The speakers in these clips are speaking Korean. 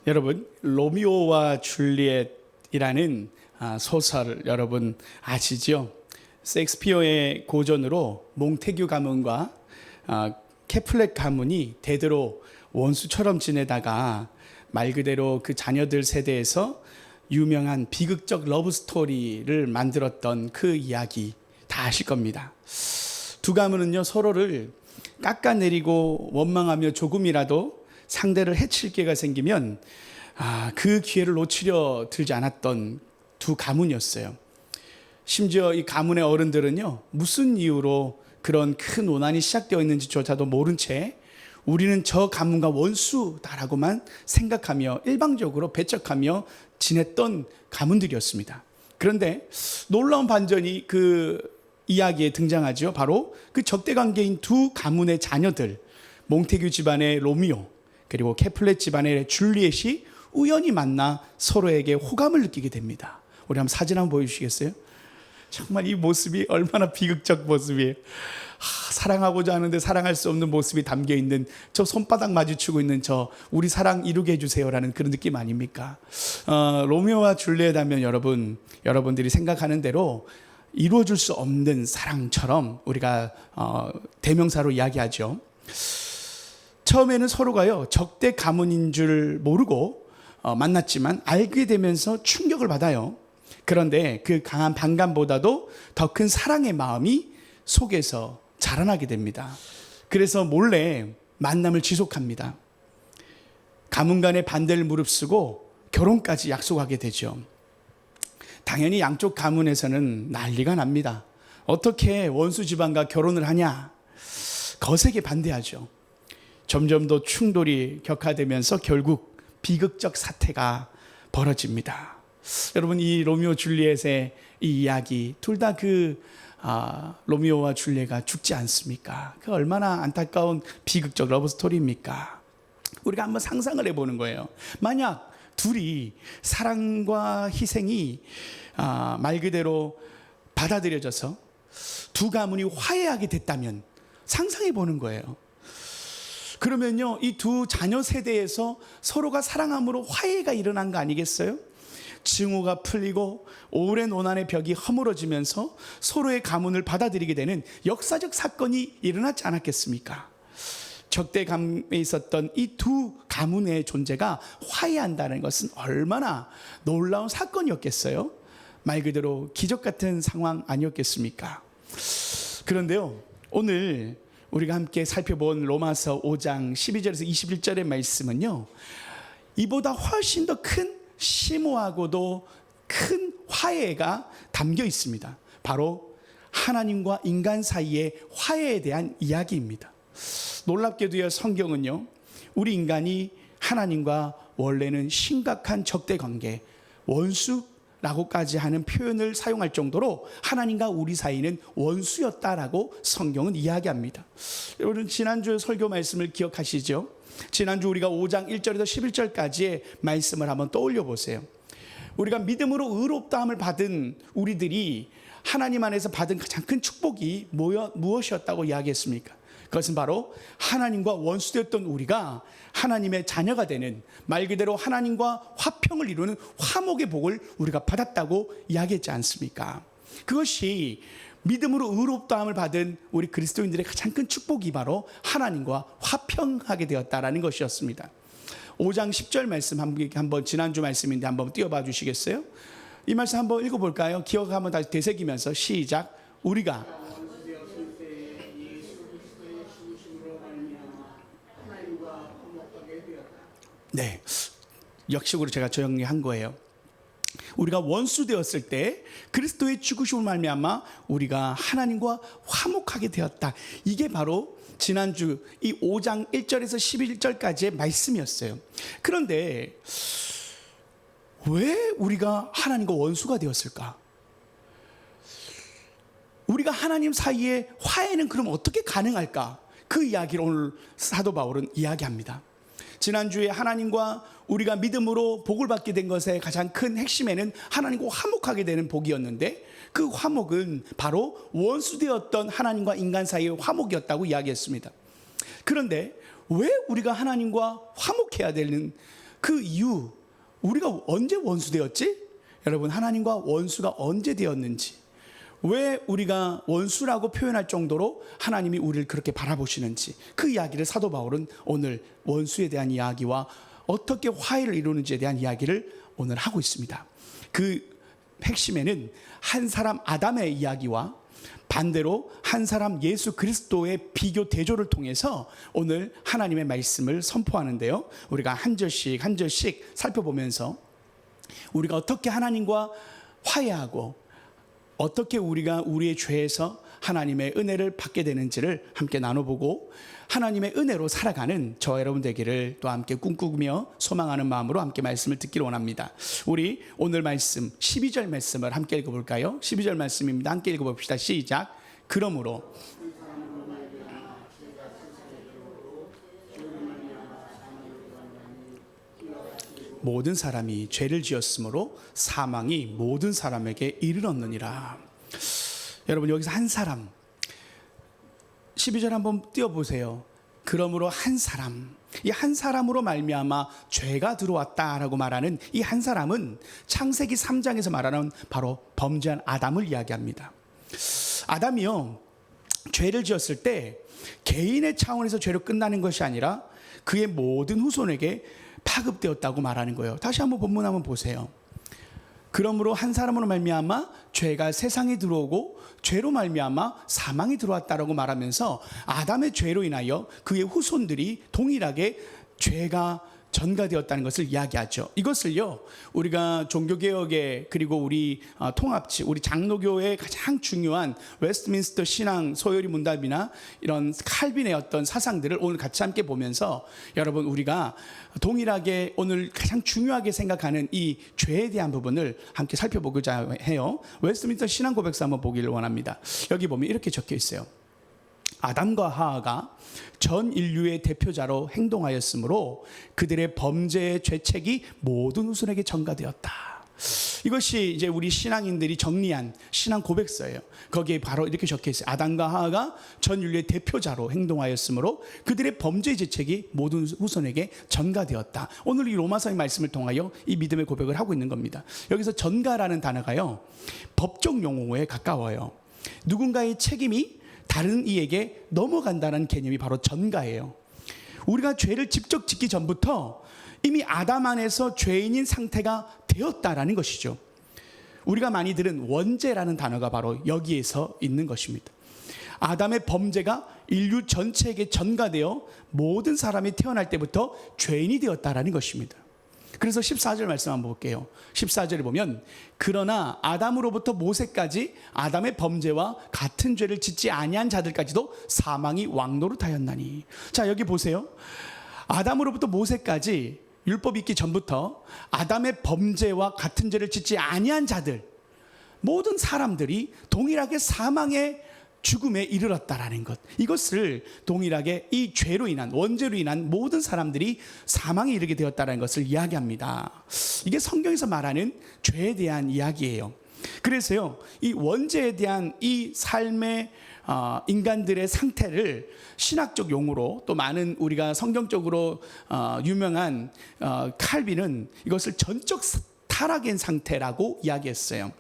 여러분, 로미오와 줄리엣이라는 소설 여러분 아시죠? 셰익스피어의 고전으로 몽테규 가문과 캐플렛 가문이 대대로 원수처럼 지내다가 말 그대로 그 자녀들 세대에서 유명한 비극적 러브 스토리를 만들었던 그 이야기 다 아실 겁니다. 두 가문은요, 서로를 깎아내리고 원망하며 조금이라도 상대를 해칠 기회가 생기면 그 기회를 놓치려 들지 않았던 두 가문이었어요. 심지어 이 가문의 어른들은요, 무슨 이유로 그런 큰 원한이 시작되어 있는지조차도 모른 채 우리는 저 가문과 원수다라고만 생각하며 일방적으로 배척하며 지냈던 가문들이었습니다. 그런데 놀라운 반전이 그 이야기에 등장하죠. 바로 그 적대 관계인 두 가문의 자녀들, 몽테규 집안의 로미오 그리고 캐플렛 집안의 줄리엣이 우연히 만나 서로에게 호감을 느끼게 됩니다. 우리 한번 사진 한번 보여주시겠어요? 정말 이 모습이 얼마나 비극적 모습이에요. 사랑하고자 하는데 사랑할 수 없는 모습이 담겨있는 저 손바닥 마주치고 있는 저 우리 사랑 이루게 해주세요라는 그런 느낌 아닙니까? 로미오와 줄리엣 하면 여러분들이 생각하는 대로 이루어질 수 없는 사랑처럼 우리가 대명사로 이야기하죠. 처음에는 서로가요, 적대 가문인 줄 모르고 만났지만 알게 되면서 충격을 받아요. 그런데 그 강한 반감보다도 더 큰 사랑의 마음이 속에서 자라나게 됩니다. 그래서 몰래 만남을 지속합니다. 가문 간의 반대를 무릅쓰고 결혼까지 약속하게 되죠. 당연히 양쪽 가문에서는 난리가 납니다. 어떻게 원수 집안과 결혼을 하냐? 거세게 반대하죠. 점점 더 충돌이 격화되면서 결국 비극적 사태가 벌어집니다. 여러분, 이 로미오 줄리엣의 이 이야기 둘 다 로미오와 줄리엣가 죽지 않습니까? 그 얼마나 안타까운 비극적 러브 스토리입니까? 우리가 한번 상상을 해보는 거예요. 만약 둘이 사랑과 희생이 말 그대로 받아들여져서 두 가문이 화해하게 됐다면 상상해 보는 거예요. 그러면요, 이 두 자녀 세대에서 서로가 사랑함으로 화해가 일어난 거 아니겠어요? 증오가 풀리고 오랜 원한의 벽이 허물어지면서 서로의 가문을 받아들이게 되는 역사적 사건이 일어나지 않았겠습니까? 적대감에 있었던 이 두 가문의 존재가 화해한다는 것은 얼마나 놀라운 사건이었겠어요? 말 그대로 기적 같은 상황 아니었겠습니까? 그런데요, 오늘 우리가 함께 살펴본 로마서 5장 12절에서 21절의 말씀은요, 이보다 훨씬 더 큰 심오하고도 큰 화해가 담겨 있습니다. 바로 하나님과 인간 사이의 화해에 대한 이야기입니다. 놀랍게도요, 성경은요, 우리 인간이 하나님과 원래는 심각한 적대 관계, 원수라고까지 하는 표현을 사용할 정도로 하나님과 우리 사이는 원수였다라고 성경은 이야기합니다. 여러분, 지난주 설교 말씀을 기억하시죠? 지난주 우리가 5장 1절에서 11절까지의 말씀을 한번 떠올려 보세요. 우리가 믿음으로 의롭다함을 받은 우리들이 하나님 안에서 받은 가장 큰 축복이 무엇이었다고 이야기했습니까? 그것은 바로 하나님과 원수되었던 우리가 하나님의 자녀가 되는, 말 그대로 하나님과 화평을 이루는 화목의 복을 우리가 받았다고 이야기했지 않습니까? 그것이 믿음으로 의롭다함을 받은 우리 그리스도인들의 가장 큰 축복이 바로 하나님과 화평하게 되었다라는 것이었습니다. 5장 10절 말씀 한번 지난주 말씀인데 한번 띄워봐 주시겠어요? 이 말씀 한번 읽어볼까요? 기억 한번 다시 되새기면서 시작. 우리가 네, 역식으로 제가 정리한 거예요. 우리가 원수 되었을 때 그리스도의 죽으심을 말미암아 우리가 하나님과 화목하게 되었다. 이게 바로 지난주 이 5장 1절에서 11절까지의 말씀이었어요. 그런데 왜 우리가 하나님과 원수가 되었을까? 우리가 하나님 사이에 화해는 그럼 어떻게 가능할까? 그 이야기를 오늘 사도 바울은 이야기합니다. 지난주에 하나님과 우리가 믿음으로 복을 받게 된 것의 가장 큰 핵심에는 하나님과 화목하게 되는 복이었는데, 그 화목은 바로 원수되었던 하나님과 인간 사이의 화목이었다고 이야기했습니다. 그런데 왜 우리가 하나님과 화목해야 되는 그 이유, 우리가 언제 원수 되었지? 여러분, 하나님과 원수가 언제 되었는지, 왜 우리가 원수라고 표현할 정도로 하나님이 우리를 그렇게 바라보시는지, 그 이야기를 사도 바울은 오늘 원수에 대한 이야기와 어떻게 화해를 이루는지에 대한 이야기를 오늘 하고 있습니다. 그 핵심에는 한 사람 아담의 이야기와 반대로 한 사람 예수 그리스도의 비교 대조를 통해서 오늘 하나님의 말씀을 선포하는데요. 우리가 한 절씩 한 절씩 살펴보면서 우리가 어떻게 하나님과 화해하고 어떻게 우리가 우리의 죄에서 하나님의 은혜를 받게 되는지를 함께 나눠보고 하나님의 은혜로 살아가는 저와 여러분 되기를 또 함께 꿈꾸며 소망하는 마음으로 함께 말씀을 듣기를 원합니다. 우리 오늘 말씀 12절 말씀을 함께 읽어볼까요? 12절 말씀입니다. 함께 읽어봅시다. 시작. 그러므로 모든 사람이 죄를 지었으므로 사망이 모든 사람에게 이르렀느니라. 여러분, 여기서 한 사람, 12절 한번 띄워보세요. 그러므로 한 사람, 이 한 사람으로 말미암아 죄가 들어왔다라고 말하는 이 한 사람은 창세기 3장에서 말하는 바로 범죄한 아담을 이야기합니다. 아담이요, 죄를 지었을 때 개인의 차원에서 죄로 끝나는 것이 아니라 그의 모든 후손에게 파급되었다고 말하는 거예요. 다시 한번 본문 한번 보세요. 그러므로 한 사람으로 말미암아 죄가 세상에 들어오고 죄로 말미암아 사망이 들어왔다라고 말하면서 아담의 죄로 인하여 그의 후손들이 동일하게 죄가 전가되었다는 것을 이야기하죠. 이것을요, 우리가 종교개혁에 그리고 우리 통합치, 우리 장로교의 가장 중요한 웨스트민스터 신앙 소요리 문답이나 이런 칼빈의 어떤 사상들을 오늘 같이 함께 보면서 여러분, 우리가 동일하게 오늘 가장 중요하게 생각하는 이 죄에 대한 부분을 함께 살펴보고자 해요. 웨스트민스터 신앙 고백서 한번 보기를 원합니다. 여기 보면 이렇게 적혀 있어요. 아담과 하하가 전 인류의 대표자로 행동하였으므로 그들의 범죄의 죄책이 모든 후손에게 전가되었다. 이것이 이제 우리 신앙인들이 정리한 신앙 고백서예요. 거기에 바로 이렇게 적혀 있어요. 아담과 하하가 전 인류의 대표자로 행동하였으므로 그들의 범죄의 죄책이 모든 후손에게 전가되었다. 오늘 이 로마서의 말씀을 통하여 이 믿음의 고백을 하고 있는 겁니다. 여기서 전가라는 단어가요, 법적 용어에 가까워요. 누군가의 책임이 다른 이에게 넘어간다는 개념이 바로 전가예요. 우리가 죄를 직접 짓기 전부터 이미 아담 안에서 죄인인 상태가 되었다라는 것이죠. 우리가 많이 들은 원죄라는 단어가 바로 여기에서 있는 것입니다. 아담의 범죄가 인류 전체에게 전가되어 모든 사람이 태어날 때부터 죄인이 되었다라는 것입니다. 그래서 14절 말씀 한번 볼게요. 14절에 보면 그러나 아담으로부터 모세까지 아담의 범죄와 같은 죄를 짓지 아니한 자들까지도 사망이 왕노릇하였나니. 자, 여기 보세요. 아담으로부터 모세까지 율법이 있기 전부터 아담의 범죄와 같은 죄를 짓지 아니한 자들, 모든 사람들이 동일하게 사망의 죽음에 이르렀다라는 것, 이것을 동일하게 이 죄로 인한, 원죄로 인한 모든 사람들이 사망에 이르게 되었다는 것을 이야기합니다. 이게 성경에서 말하는 죄에 대한 이야기예요. 그래서요, 이 원죄에 대한 이 삶의 인간들의 상태를 신학적 용어로, 또 많은 우리가 성경적으로 유명한 칼빈은 이것을 전적 타락의 상태라고 이야기했어요.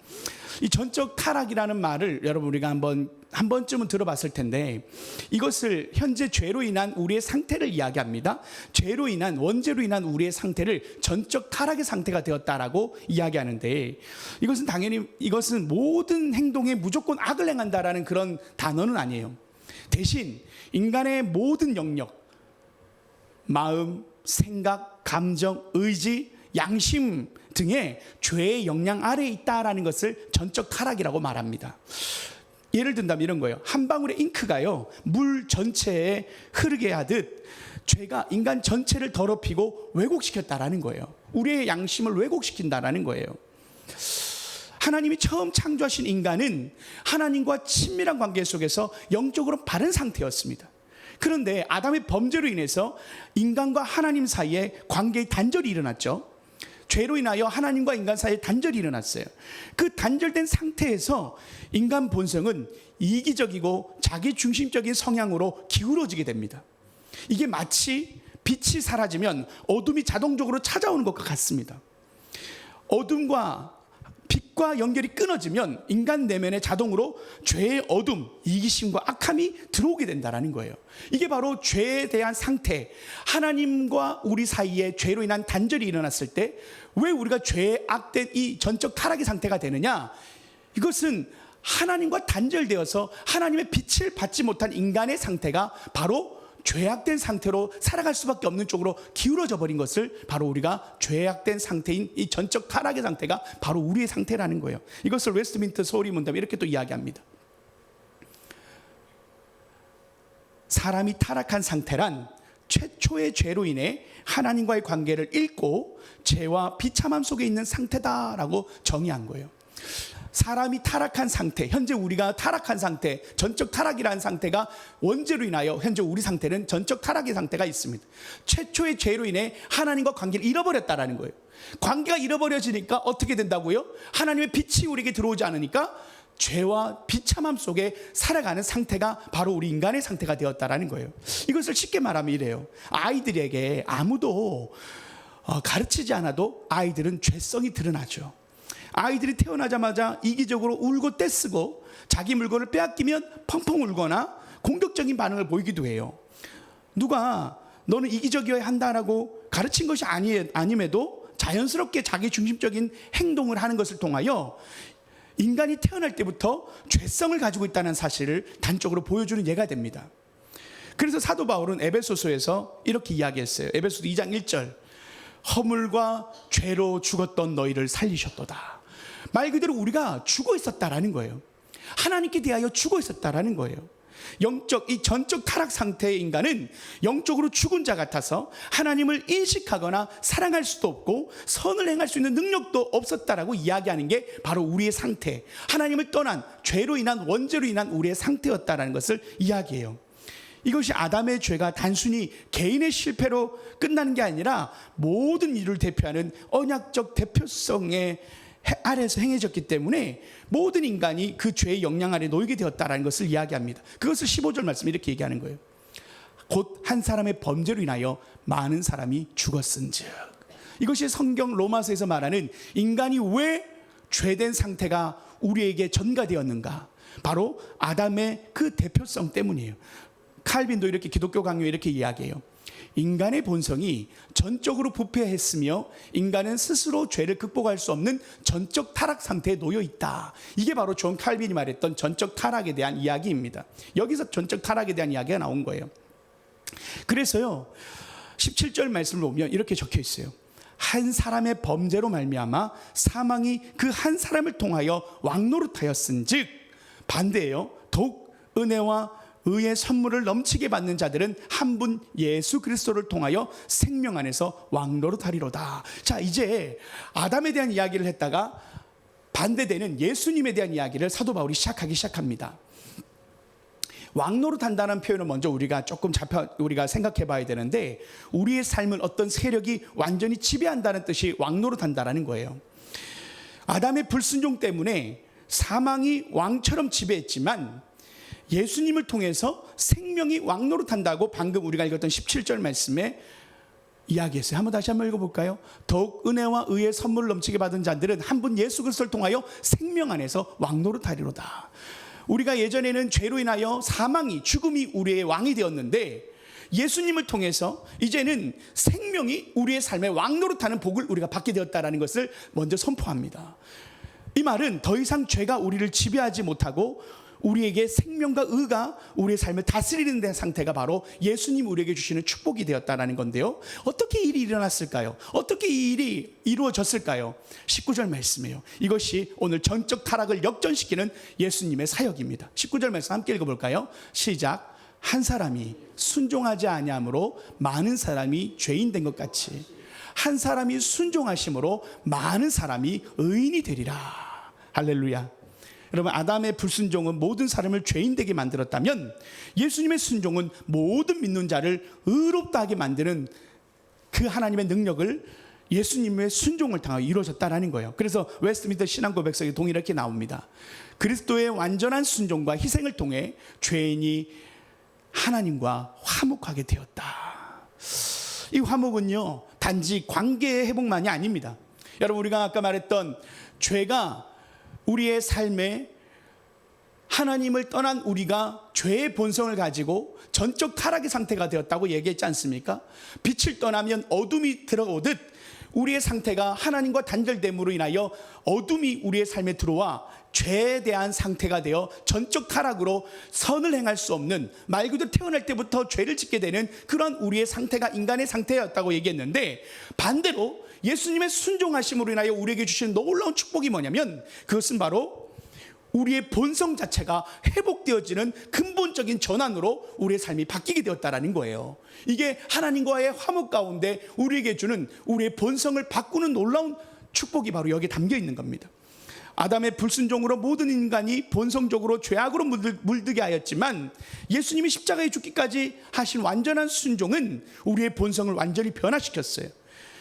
이 전적 타락이라는 말을 여러분 우리가 한 번쯤은 들어봤을 텐데, 이것을 현재 죄로 인한 우리의 상태를 이야기합니다. 죄로 인한, 원죄로 인한 우리의 상태를 전적 타락의 상태가 되었다라고 이야기하는데, 이것은 당연히 이것은 모든 행동에 무조건 악을 행한다라는 그런 단어는 아니에요. 대신 인간의 모든 영역, 마음, 생각, 감정, 의지, 양심 등의 죄의 영향 아래에 있다라는 것을 전적 타락이라고 말합니다. 예를 든다면 이런 거예요. 한 방울의 잉크가요, 물 전체에 흐르게 하듯 죄가 인간 전체를 더럽히고 왜곡시켰다라는 거예요. 우리의 양심을 왜곡시킨다라는 거예요. 하나님이 처음 창조하신 인간은 하나님과 친밀한 관계 속에서 영적으로 바른 상태였습니다. 그런데 아담의 범죄로 인해서 인간과 하나님 사이에 관계의 단절이 일어났죠. 죄로 인하여 하나님과 인간 사이에 단절이 일어났어요. 그 단절된 상태에서 인간 본성은 이기적이고 자기중심적인 성향으로 기울어지게 됩니다. 이게 마치 빛이 사라지면 어둠이 자동적으로 찾아오는 것과 같습니다. 어둠과 빛과 연결이 끊어지면 인간 내면에 자동으로 죄의 어둠, 이기심과 악함이 들어오게 된다는 거예요. 이게 바로 죄에 대한 상태, 하나님과 우리 사이에 죄로 인한 단절이 일어났을 때 왜 우리가 죄에 악된 이 전적 타락의 상태가 되느냐? 이것은 하나님과 단절되어서 하나님의 빛을 받지 못한 인간의 상태가 바로 죄악된 상태로 살아갈 수밖에 없는 쪽으로 기울어져 버린 것을 바로 우리가 죄악된 상태인 이 전적 타락의 상태가 바로 우리의 상태라는 거예요. 이것을 웨스트민스터 소리 문답에 이렇게 또 이야기합니다. 사람이 타락한 상태란 최초의 죄로 인해 하나님과의 관계를 잃고 죄와 비참함 속에 있는 상태다라고 정의한 거예요. 사람이 타락한 상태, 현재 우리가 타락한 상태, 전적 타락이라는 상태가 원죄로 인하여 현재 우리 상태는 전적 타락의 상태가 있습니다. 최초의 죄로 인해 하나님과 관계를 잃어버렸다라는 거예요. 관계가 잃어버려지니까 어떻게 된다고요? 하나님의 빛이 우리에게 들어오지 않으니까 죄와 비참함 속에 살아가는 상태가 바로 우리 인간의 상태가 되었다라는 거예요. 이것을 쉽게 말하면 이래요. 아이들에게 아무도 가르치지 않아도 아이들은 죄성이 드러나죠. 아이들이 태어나자마자 이기적으로 울고 떼쓰고 자기 물건을 빼앗기면 펑펑 울거나 공격적인 반응을 보이기도 해요. 누가 너는 이기적이어야 한다라고 가르친 것이 아님에도 자연스럽게 자기 중심적인 행동을 하는 것을 통하여 인간이 태어날 때부터 죄성을 가지고 있다는 사실을 단적으로 보여주는 예가 됩니다. 그래서 사도 바울은 에베소서에서 이렇게 이야기했어요. 에베소서 2장 1절, 허물과 죄로 죽었던 너희를 살리셨도다. 말 그대로 우리가 죽어 있었다라는 거예요. 하나님께 대하여 죽어 있었다라는 거예요. 영적, 이 전적 타락 상태의 인간은 영적으로 죽은 자 같아서 하나님을 인식하거나 사랑할 수도 없고 선을 행할 수 있는 능력도 없었다라고 이야기하는 게 바로 우리의 상태, 하나님을 떠난 죄로 인한 원죄로 인한 우리의 상태였다라는 것을 이야기해요. 이것이 아담의 죄가 단순히 개인의 실패로 끝나는 게 아니라 모든 인류를 대표하는 언약적 대표성의 아래에서 행해졌기 때문에 모든 인간이 그 죄의 영향 아래 놓이게 되었다는 것을 이야기합니다. 그것을 15절 말씀 이렇게 얘기하는 거예요. 곧 한 사람의 범죄로 인하여 많은 사람이 죽었은즉. 이것이 성경 로마서에서 말하는 인간이 왜 죄된 상태가 우리에게 전가되었는가, 바로 아담의 그 대표성 때문이에요. 칼빈도 이렇게 기독교 강요에 이렇게 이야기해요. 인간의 본성이 전적으로 부패했으며 인간은 스스로 죄를 극복할 수 없는 전적 타락 상태에 놓여 있다. 이게 바로 존 칼빈이 말했던 전적 타락에 대한 이야기입니다. 여기서 전적 타락에 대한 이야기가 나온 거예요. 그래서요 17절 말씀을 보면 이렇게 적혀 있어요. 한 사람의 범죄로 말미암아 사망이 그 한 사람을 통하여 왕노릇하였은즉, 반대예요. 더욱 은혜와 의의 선물을 넘치게 받는 자들은 한 분 예수 그리스도를 통하여 생명 안에서 왕노릇하리로다. 자, 이제 아담에 대한 이야기를 했다가 반대되는 예수님에 대한 이야기를 사도 바울이 시작합니다. 왕노릇한다는 표현을 먼저 우리가 우리가 생각해 봐야 되는데, 우리의 삶을 어떤 세력이 완전히 지배한다는 뜻이 왕노릇한다라는 거예요. 아담의 불순종 때문에 사망이 왕처럼 지배했지만 예수님을 통해서 생명이 왕노릇한다고 방금 우리가 읽었던 17절 말씀에 이야기했어요. 다시 한번 읽어볼까요? 더욱 은혜와 의의 선물을 넘치게 받은 자들은 한 분 예수 그리스도를 통하여 생명 안에서 왕노릇하리로다. 우리가 예전에는 죄로 인하여 사망이, 죽음이 우리의 왕이 되었는데 예수님을 통해서 이제는 생명이 우리의 삶에 왕노릇하는 복을 우리가 받게 되었다는 것을 먼저 선포합니다. 이 말은 더 이상 죄가 우리를 지배하지 못하고 우리에게 생명과 의가 우리의 삶을 다스리는 데 상태가 바로 예수님 우리에게 주시는 축복이 되었다는 건데요. 어떻게 이 일이 일어났을까요? 어떻게 이 일이 이루어졌을까요? 19절 말씀이에요. 이것이 오늘 전적 타락을 역전시키는 예수님의 사역입니다. 19절 말씀 함께 읽어볼까요? 시작. 한 사람이 순종하지 아니함으로 많은 사람이 죄인 된 것 같이 한 사람이 순종하심으로 많은 사람이 의인이 되리라. 할렐루야. 여러분, 아담의 불순종은 모든 사람을 죄인 되게 만들었다면 예수님의 순종은 모든 믿는 자를 의롭다 하게 만드는 그 하나님의 능력을 예수님의 순종을 통하여 이루어졌다는 거예요. 그래서 웨스트민스터 신앙고백서에 동일하게 이렇게 나옵니다. 그리스도의 완전한 순종과 희생을 통해 죄인이 하나님과 화목하게 되었다. 이 화목은요, 단지 관계의 회복만이 아닙니다. 여러분, 우리가 아까 말했던 죄가 우리의 삶에 하나님을 떠난 우리가 죄의 본성을 가지고 전적 타락의 상태가 되었다고 얘기했지 않습니까? 빛을 떠나면 어둠이 들어오듯 우리의 상태가 하나님과 단절됨으로 인하여 어둠이 우리의 삶에 들어와 죄에 대한 상태가 되어 전적 타락으로 선을 행할 수 없는, 말 그대로 태어날 때부터 죄를 짓게 되는 그런 우리의 상태가 인간의 상태였다고 얘기했는데, 반대로 예수님의 순종하심으로 인하여 우리에게 주시는 놀라운 축복이 뭐냐면, 그것은 바로 우리의 본성 자체가 회복되어지는 근본적인 전환으로 우리의 삶이 바뀌게 되었다라는 거예요. 이게 하나님과의 화목 가운데 우리에게 주는 우리의 본성을 바꾸는 놀라운 축복이 바로 여기에 담겨 있는 겁니다. 아담의 불순종으로 모든 인간이 본성적으로 죄악으로 물들게 하였지만, 예수님이 십자가에 죽기까지 하신 완전한 순종은 우리의 본성을 완전히 변화시켰어요.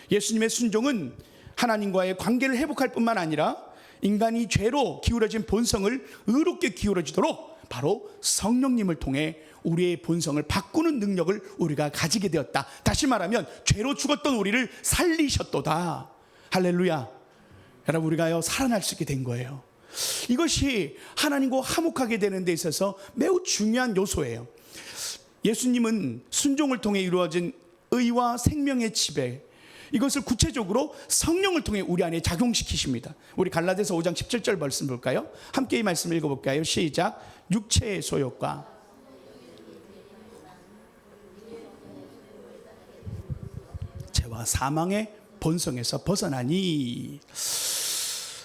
예수님의 순종은 하나님과의 관계를 회복할 뿐만 아니라 인간이 죄로 기울어진 본성을 의롭게 기울어지도록 바로 성령님을 통해 우리의 본성을 바꾸는 능력을 우리가 가지게 되었다. 다시 말하면 죄로 죽었던 우리를 살리셨도다. 할렐루야. 여러분, 우리가요 살아날 수 있게 된 거예요. 이것이 하나님과 화목하게 되는 데 있어서 매우 중요한 요소예요. 예수님은 순종을 통해 이루어진 의와 생명의 지배, 이것을 구체적으로 성령을 통해 우리 안에 작용시키십니다. 우리 갈라디아서 5장 17절 말씀 볼까요? 함께 이 말씀 읽어볼까요? 시작. 육체의 소욕과 죄와 사망의 본성에서 벗어나니.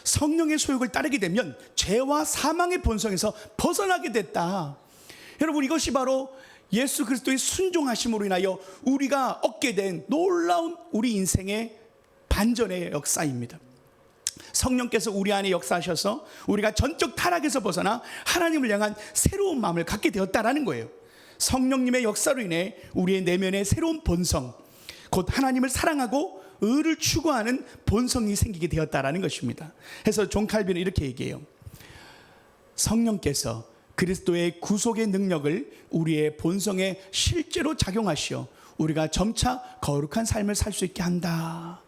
성령의 소욕을 따르게 되면 죄와 사망의 본성에서 벗어나게 됐다. 여러분, 이것이 바로 예수 그리스도의 순종하심으로 인하여 우리가 얻게 된 놀라운 우리 인생의 반전의 역사입니다. 성령께서 우리 안에 역사하셔서 우리가 전적 타락에서 벗어나 하나님을 향한 새로운 마음을 갖게 되었다라는 거예요. 성령님의 역사로 인해 우리의 내면의 새로운 본성, 곧 하나님을 사랑하고 의를 추구하는 본성이 생기게 되었다라는 것입니다. 그래서 존 칼빈은 이렇게 얘기해요. 성령께서 그리스도의 구속의 능력을 우리의 본성에 실제로 작용하시어 우리가 점차 거룩한 삶을 살 수 있게 한다.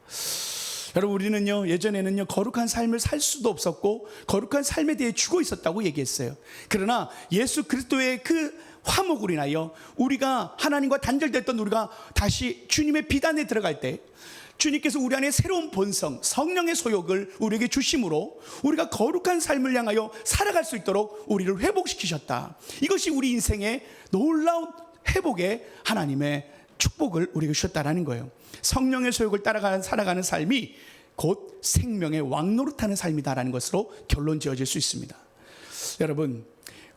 여러분, 우리는요 예전에는요 거룩한 삶을 살 수도 없었고 거룩한 삶에 대해 죽어 있었다고 얘기했어요. 그러나 예수 그리스도의 그 화목으로 인하여 우리가 하나님과 단절됐던 우리가 다시 주님의 비단에 들어갈 때 주님께서 우리 안에 새로운 본성, 성령의 소욕을 우리에게 주심으로 우리가 거룩한 삶을 향하여 살아갈 수 있도록 우리를 회복시키셨다. 이것이 우리 인생의 놀라운 회복의 하나님의 축복을 우리에게 주셨다라는 거예요. 성령의 소욕을 따라가는 살아가는 삶이 곧 생명의 왕노릇하는 삶이다라는 것으로 결론 지어질 수 있습니다. 여러분,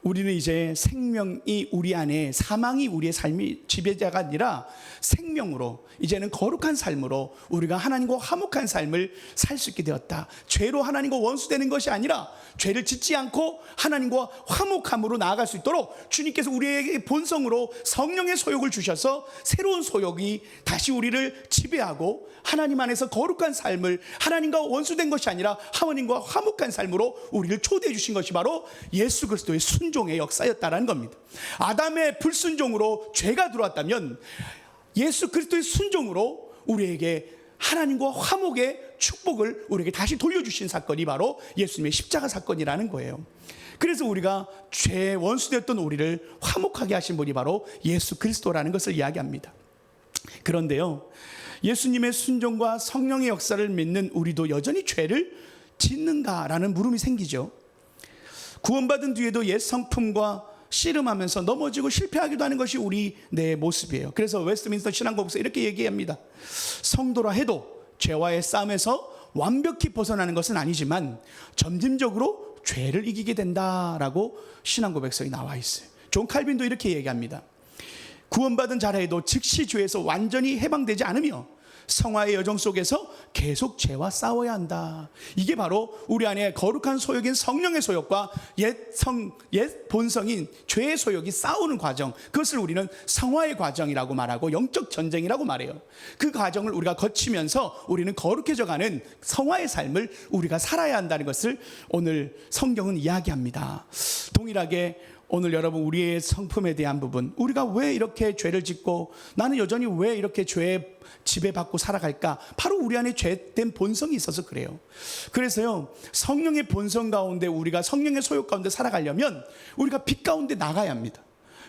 우리는 이제 생명이 우리 안에, 사망이 우리의 삶이 지배자가 아니라 생명으로, 이제는 거룩한 삶으로 우리가 하나님과 화목한 삶을 살 수 있게 되었다. 죄로 하나님과 원수되는 것이 아니라 죄를 짓지 않고 하나님과 화목함으로 나아갈 수 있도록 주님께서 우리에게 본성으로 성령의 소욕을 주셔서 새로운 소욕이 다시 우리를 지배하고 하나님 안에서 거룩한 삶을, 하나님과 원수된 것이 아니라 하나님과 화목한 삶으로 우리를 초대해 주신 것이 바로 예수 그리스도의 순종의 역사였다라는 겁니다. 아담의 불순종으로 죄가 들어왔다면 예수 그리스도의 순종으로 우리에게 하나님과 화목의 축복을 우리에게 다시 돌려주신 사건이 바로 예수님의 십자가 사건이라는 거예요. 그래서 우리가 죄의 원수되었던 우리를 화목하게 하신 분이 바로 예수 그리스도라는 것을 이야기합니다. 그런데요, 예수님의 순종과 성령의 역사를 믿는 우리도 여전히 죄를 짓는가라는 물음이 생기죠. 구원받은 뒤에도 옛 성품과 씨름하면서 넘어지고 실패하기도 하는 것이 우리 내 모습이에요. 그래서 웨스트민스터 신앙고백에서 이렇게 얘기합니다. 성도라 해도 죄와의 싸움에서 완벽히 벗어나는 것은 아니지만 점진적으로 죄를 이기게 된다라고 신앙고백서에 나와 있어요. 존 칼빈도 이렇게 얘기합니다. 구원받은 자라 해도 즉시 죄에서 완전히 해방되지 않으며 성화의 여정 속에서 계속 죄와 싸워야 한다. 이게 바로 우리 안에 거룩한 소욕인 성령의 소욕과 옛 본성인 죄의 소욕이 싸우는 과정, 그것을 우리는 성화의 과정이라고 말하고 영적 전쟁이라고 말해요. 그 과정을 우리가 거치면서 우리는 거룩해져가는 성화의 삶을 우리가 살아야 한다는 것을 오늘 성경은 이야기합니다. 동일하게 오늘 여러분 우리의 성품에 대한 부분, 우리가 왜 이렇게 죄를 짓고 나는 여전히 왜 이렇게 죄에 지배받고 살아갈까? 바로 우리 안에 죄된 본성이 있어서 그래요. 그래서요, 성령의 본성 가운데 우리가 성령의 소욕 가운데 살아가려면 우리가 빛 가운데 나가야 합니다.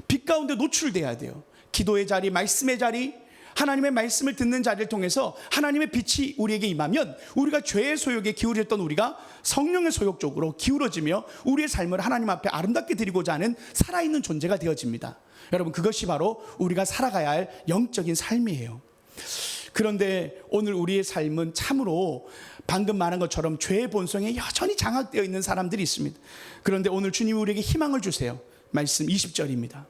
빛 가운데 노출돼야 돼요. 기도의 자리, 말씀의 자리, 하나님의 말씀을 듣는 자리를 통해서 하나님의 빛이 우리에게 임하면 우리가 죄의 소욕에 기울였던 우리가 성령의 소욕 쪽으로 기울어지며 우리의 삶을 하나님 앞에 아름답게 드리고자 하는 살아있는 존재가 되어집니다. 여러분, 그것이 바로 우리가 살아가야 할 영적인 삶이에요. 그런데 오늘 우리의 삶은 참으로 방금 말한 것처럼 죄의 본성에 여전히 장악되어 있는 사람들이 있습니다. 그런데 오늘 주님이 우리에게 희망을 주세요. 말씀 20절입니다.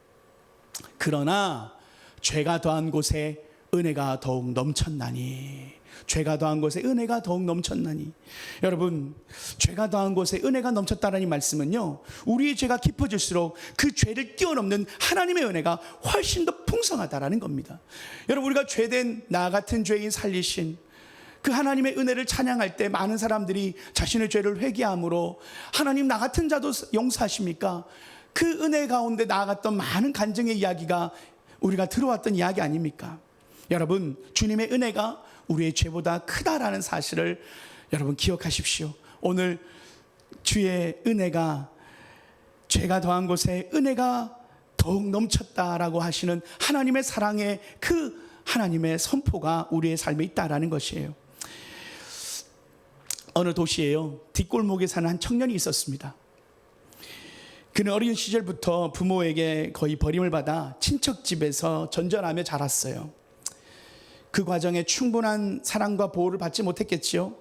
그러나 죄가 더한 곳에 은혜가 더욱 넘쳤나니. 죄가 더한 곳에 은혜가 더욱 넘쳤나니. 여러분, 죄가 더한 곳에 은혜가 넘쳤다라는 말씀은요, 우리의 죄가 깊어질수록 그 죄를 뛰어넘는 하나님의 은혜가 훨씬 더 풍성하다라는 겁니다. 여러분, 우리가 죄된 나 같은 죄인 살리신 그 하나님의 은혜를 찬양할 때 많은 사람들이 자신의 죄를 회개함으로 하나님, 나 같은 자도 용서하십니까? 그 은혜 가운데 나아갔던 많은 간증의 이야기가 우리가 들어왔던 이야기 아닙니까? 여러분, 주님의 은혜가 우리의 죄보다 크다라는 사실을 여러분 기억하십시오. 오늘 주의 은혜가, 죄가 더한 곳에 은혜가 더욱 넘쳤다라고 하시는 하나님의 사랑의 그 하나님의 선포가 우리의 삶에 있다라는 것이에요. 어느 도시에요, 뒷골목에 사는 한 청년이 있었습니다. 그는 어린 시절부터 부모에게 거의 버림을 받아 친척 집에서 전전하며 자랐어요. 그 과정에 충분한 사랑과 보호를 받지 못했겠지요.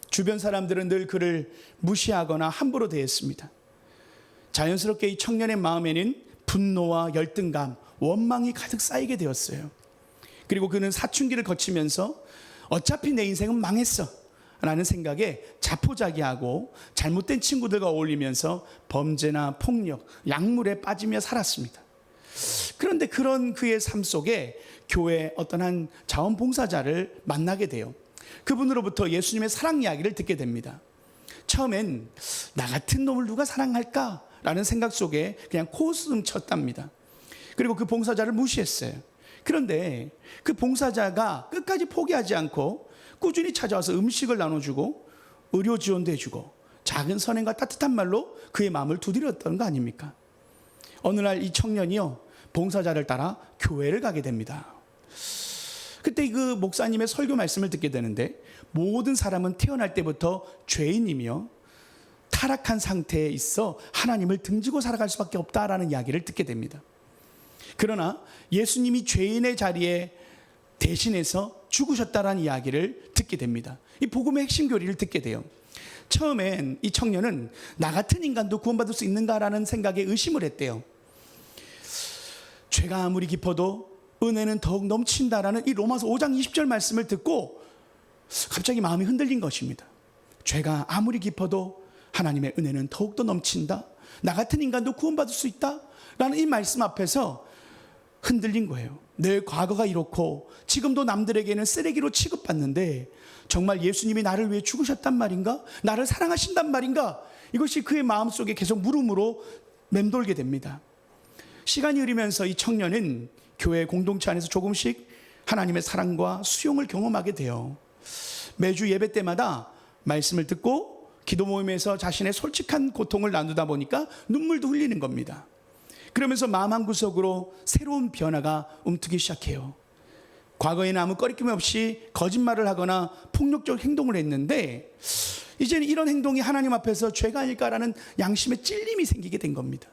주변 사람들은 늘 그를 무시하거나 함부로 대했습니다. 자연스럽게 이 청년의 마음에는 분노와 열등감, 원망이 가득 쌓이게 되었어요. 그리고 그는 사춘기를 거치면서 어차피 내 인생은 망했어 라는 생각에 자포자기하고 잘못된 친구들과 어울리면서 범죄나 폭력, 약물에 빠지며 살았습니다. 그런데 그런 그의 삶 속에 교회 어떤 한 자원봉사자를 만나게 돼요. 그분으로부터 예수님의 사랑 이야기를 듣게 됩니다. 처음엔 나 같은 놈을 누가 사랑할까? 라는 생각 속에 그냥 코웃음 쳤답니다. 그리고 그 봉사자를 무시했어요. 그런데 그 봉사자가 끝까지 포기하지 않고 꾸준히 찾아와서 음식을 나눠주고 의료 지원도 해주고 작은 선행과 따뜻한 말로 그의 마음을 두드렸던 거 아닙니까? 어느 날 이 청년이요, 봉사자를 따라 교회를 가게 됩니다. 그때 그 목사님의 설교 말씀을 듣게 되는데, 모든 사람은 태어날 때부터 죄인이며 타락한 상태에 있어 하나님을 등지고 살아갈 수밖에 없다라는 이야기를 듣게 됩니다. 그러나 예수님이 죄인의 자리에 대신해서 죽으셨다라는 이야기를 듣게 됩니다. 이 복음의 핵심 교리를 듣게 돼요. 처음엔 이 청년은 나 같은 인간도 구원받을 수 있는가라는 생각에 의심을 했대요. 죄가 아무리 깊어도 은혜는 더욱 넘친다라는 이 로마서 5장 20절 말씀을 듣고 갑자기 마음이 흔들린 것입니다. 죄가 아무리 깊어도 하나님의 은혜는 더욱더 넘친다, 나 같은 인간도 구원받을 수 있다 라는 이 말씀 앞에서 흔들린 거예요. 내 과거가 이렇고 지금도 남들에게는 쓰레기로 취급받는데 정말 예수님이 나를 위해 죽으셨단 말인가? 나를 사랑하신단 말인가? 이것이 그의 마음속에 계속 물음으로 맴돌게 됩니다. 시간이 흐르면서 이 청년은 교회 공동체 안에서 조금씩 하나님의 사랑과 수용을 경험하게 돼요. 매주 예배 때마다 말씀을 듣고 기도 모임에서 자신의 솔직한 고통을 나누다 보니까 눈물도 흘리는 겁니다. 그러면서 마음 한구석으로 새로운 변화가 움트기 시작해요. 과거에는 아무 꺼리낌 없이 거짓말을 하거나 폭력적 행동을 했는데 이제는 이런 행동이 하나님 앞에서 죄가 아닐까라는 양심의 찔림이 생기게 된 겁니다.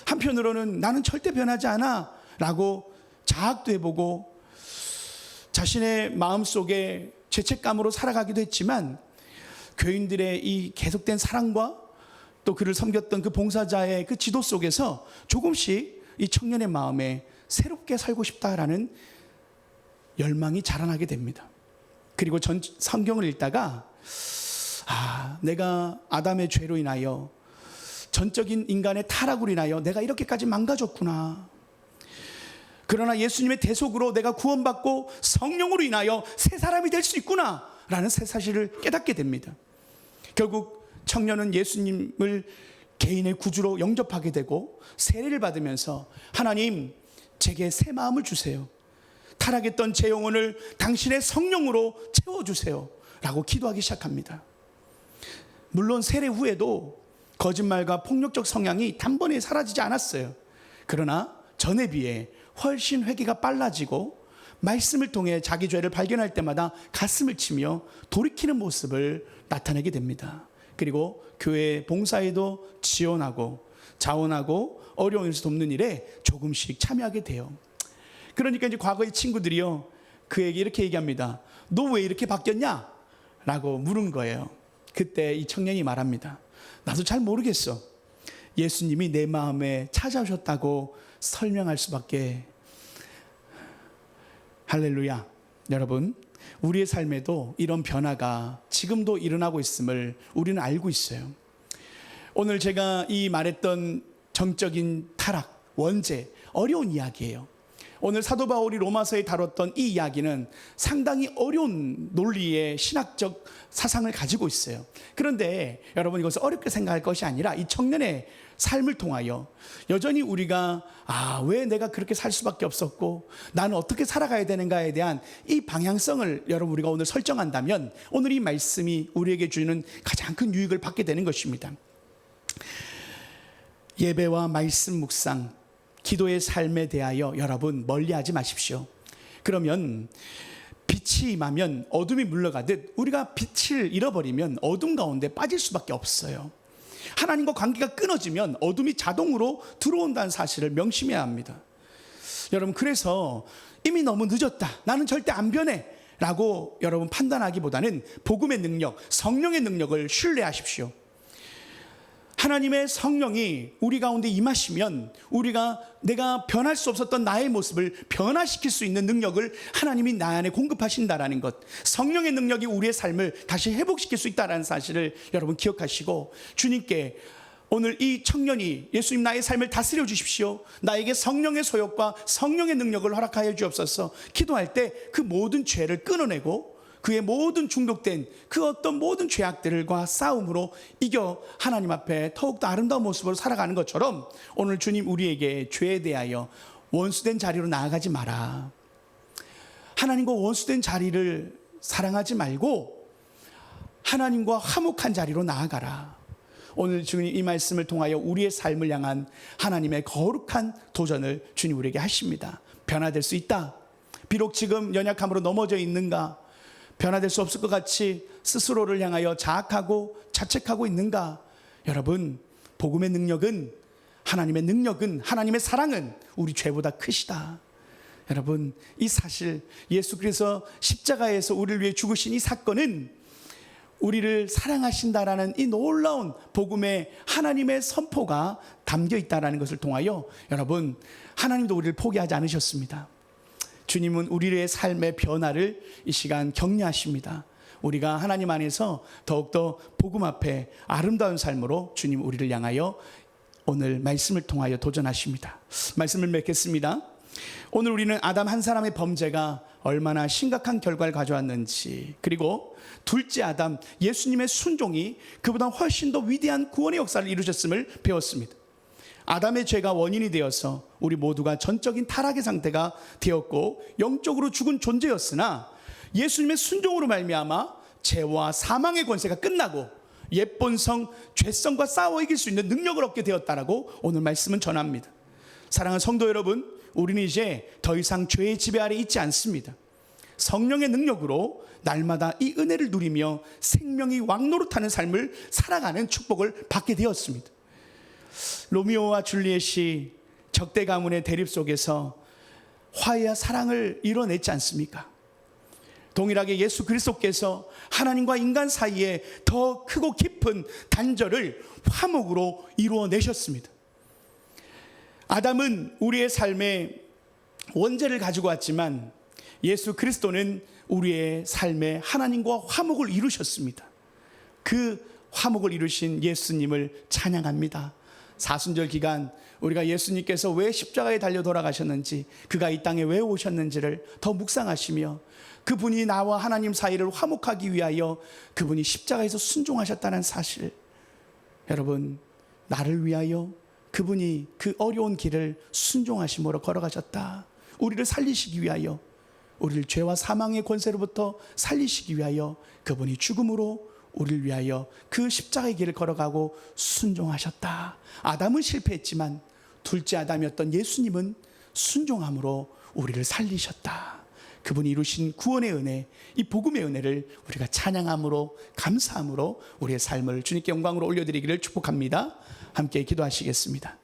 한편으로는 나는 절대 변하지 않아 라고 자학도 해보고 자신의 마음속에 죄책감으로 살아가기도 했지만, 교인들의 이 계속된 사랑과 또 그를 섬겼던 그 봉사자의 그 지도 속에서 조금씩 이 청년의 마음에 새롭게 살고 싶다라는 열망이 자라나게 됩니다. 그리고 성경을 읽다가 내가 아담의 죄로 인하여, 전적인 인간의 타락으로 인하여 내가 이렇게까지 망가졌구나. 그러나 예수님의 대속으로 내가 구원받고 성령으로 인하여 새 사람이 될 수 있구나 라는 새 사실을 깨닫게 됩니다. 결국 청년은 예수님을 개인의 구주로 영접하게 되고 세례를 받으면서 하나님, 제게 새 마음을 주세요. 타락했던 제 영혼을 당신의 성령으로 채워주세요 라고 기도하기 시작합니다. 물론 세례 후에도 거짓말과 폭력적 성향이 단번에 사라지지 않았어요. 그러나 전에 비해 훨씬 회개가 빨라지고 말씀을 통해 자기 죄를 발견할 때마다 가슴을 치며 돌이키는 모습을 나타내게 됩니다. 그리고 교회 봉사에도 지원하고 자원하고 어려움에서 돕는 일에 조금씩 참여하게 돼요. 그러니까 이제 과거의 친구들이요, 그에게 이렇게 얘기합니다. 너 왜 이렇게 바뀌었냐? 라고 물은 거예요. 그때 이 청년이 말합니다. 나도 잘 모르겠어. 예수님이 내 마음에 찾아오셨다고 설명할 수밖에. 할렐루야. 여러분, 우리의 삶에도 이런 변화가 지금도 일어나고 있음을 우리는 알고 있어요. 오늘 제가 이 말했던 정적인 타락, 원죄, 어려운 이야기예요. 오늘 사도 바울이 로마서에 다뤘던 이 이야기는 상당히 어려운 논리의 신학적 사상을 가지고 있어요. 그런데 여러분, 이것을 어렵게 생각할 것이 아니라 이 청년의 삶을 통하여 여전히 우리가 왜 내가 그렇게 살 수밖에 없었고 나는 어떻게 살아가야 되는가에 대한 이 방향성을 여러분 우리가 오늘 설정한다면 오늘 이 말씀이 우리에게 주는 가장 큰 유익을 받게 되는 것입니다. 예배와 말씀 묵상, 기도의 삶에 대하여 여러분 멀리하지 마십시오. 그러면 빛이 임하면 어둠이 물러가듯 우리가 빛을 잃어버리면 어둠 가운데 빠질 수밖에 없어요. 하나님과 관계가 끊어지면 어둠이 자동으로 들어온다는 사실을 명심해야 합니다. 여러분, 그래서 이미 너무 늦었다, 나는 절대 안 변해 라고 여러분 판단하기보다는 복음의 능력, 성령의 능력을 신뢰하십시오. 하나님의 성령이 우리 가운데 임하시면 내가 변할 수 없었던 나의 모습을 변화시킬 수 있는 능력을 하나님이 나 안에 공급하신다라는 것, 성령의 능력이 우리의 삶을 다시 회복시킬 수 있다는 사실을 여러분 기억하시고, 주님께 오늘 이 청년이 예수님 나의 삶을 다스려 주십시오, 나에게 성령의 소욕과 성령의 능력을 허락하여 주옵소서 기도할 때 그 모든 죄를 끊어내고 그의 모든 중독된 그 어떤 모든 죄악들과 싸움으로 이겨 하나님 앞에 더욱더 아름다운 모습으로 살아가는 것처럼 오늘 주님 우리에게 죄에 대하여 원수된 자리로 나아가지 마라. 하나님과 원수된 자리를 사랑하지 말고 하나님과 화목한 자리로 나아가라. 오늘 주님 이 말씀을 통하여 우리의 삶을 향한 하나님의 거룩한 도전을 주님 우리에게 하십니다. 변화될 수 있다. 비록 지금 연약함으로 넘어져 있는가, 변화될 수 없을 것 같이 스스로를 향하여 자학하고 자책하고 있는가? 여러분, 복음의 능력은, 하나님의 사랑은 우리 죄보다 크시다. 여러분, 이 사실, 예수 그리스도 십자가에서 우리를 위해 죽으신 이 사건은 우리를 사랑하신다라는 이 놀라운 복음의 하나님의 선포가 담겨 있다는 것을 통하여 여러분, 하나님도 우리를 포기하지 않으셨습니다. 주님은 우리의 삶의 변화를 이 시간 격려하십니다. 우리가 하나님 안에서 더욱더 복음 앞에 아름다운 삶으로 주님 우리를 향하여 오늘 말씀을 통하여 도전하십니다. 말씀을 맺겠습니다. 오늘 우리는 아담 한 사람의 범죄가 얼마나 심각한 결과를 가져왔는지, 그리고 둘째 아담 예수님의 순종이 그보다 훨씬 더 위대한 구원의 역사를 이루셨음을 배웠습니다. 아담의 죄가 원인이 되어서 우리 모두가 전적인 타락의 상태가 되었고 영적으로 죽은 존재였으나 예수님의 순종으로 말미암아 죄와 사망의 권세가 끝나고 옛본성 죄성과 싸워 이길 수 있는 능력을 얻게 되었다라고 오늘 말씀은 전합니다. 사랑하는 성도 여러분, 우리는 이제 더 이상 죄의 지배 아래 있지 않습니다. 성령의 능력으로 날마다 이 은혜를 누리며 생명이 왕노릇하는 삶을 살아가는 축복을 받게 되었습니다. 로미오와 줄리엣이 적대 가문의 대립 속에서 화해와 사랑을 이뤄냈지 않습니까? 동일하게 예수 그리스도께서 하나님과 인간 사이에 더 크고 깊은 단절을 화목으로 이루어내셨습니다. 아담은 우리의 삶에 원죄를 가지고 왔지만 예수 그리스도는 우리의 삶에 하나님과 화목을 이루셨습니다. 그 화목을 이루신 예수님을 찬양합니다. 사순절 기간 우리가 예수님께서 왜 십자가에 달려 돌아가셨는지, 그가 이 땅에 왜 오셨는지를 더 묵상하시며 그분이 나와 하나님 사이를 화목하기 위하여 그분이 십자가에서 순종하셨다는 사실, 여러분 나를 위하여 그분이 그 어려운 길을 순종하심으로 걸어가셨다. 우리를 살리시기 위하여, 우리를 죄와 사망의 권세로부터 살리시기 위하여 그분이 죽음으로 우리를 위하여 그 십자가의 길을 걸어가고 순종하셨다. 아담은 실패했지만 둘째 아담이었던 예수님은 순종함으로 우리를 살리셨다. 그분이 이루신 구원의 은혜, 이 복음의 은혜를 우리가 찬양함으로, 감사함으로 우리의 삶을 주님께 영광으로 올려드리기를 축복합니다. 함께 기도하시겠습니다.